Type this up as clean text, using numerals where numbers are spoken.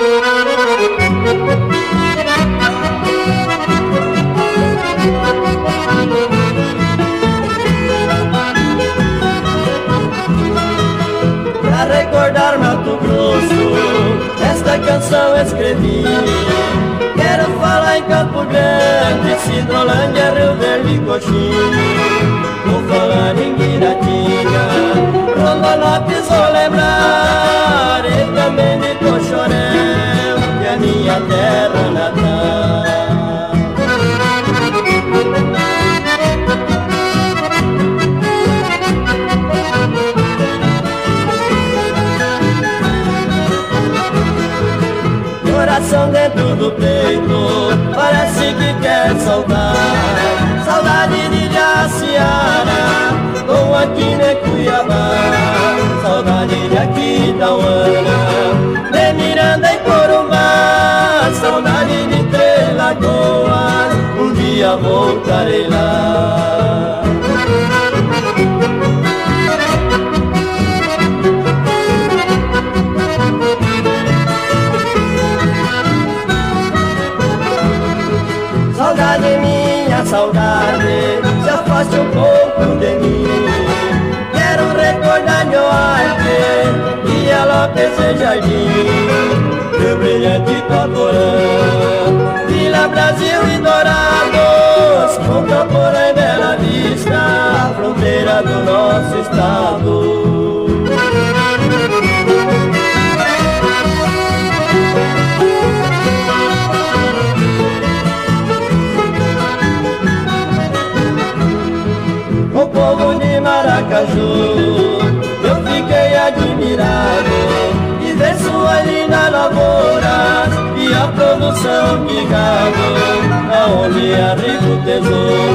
Pra recordar Mato Grosso, esta canção escrevi. Quero falar em Campo Grande, Cidrolândia, Rio Verde e Coxim. Vou falar em Guiratinga, Rondonópolis vou lembrar, e também de Coxorel, que é minha terra natal. Coração dentro do peito, parece que quer soltar. Saudade de Jaciara, ou aqui em Cuiabá. Saudade de Aquidauana, de Miranda e Corumbá. Saudade de Três Lagoas, um dia voltarei lá. Saudade minha, saudade, se afaste um pouco de mim. Quero recordar meu arte e a Lopes e Jardim, Rio Brilhante, Toporã, Vila Brasil e Dourados, com Camporã e Bela Vista, a fronteira do nosso estado. O povo de Maracaju, eu fiquei admirado de ver sua linda lavoura e a produção de gado, aonde é rico tesouro.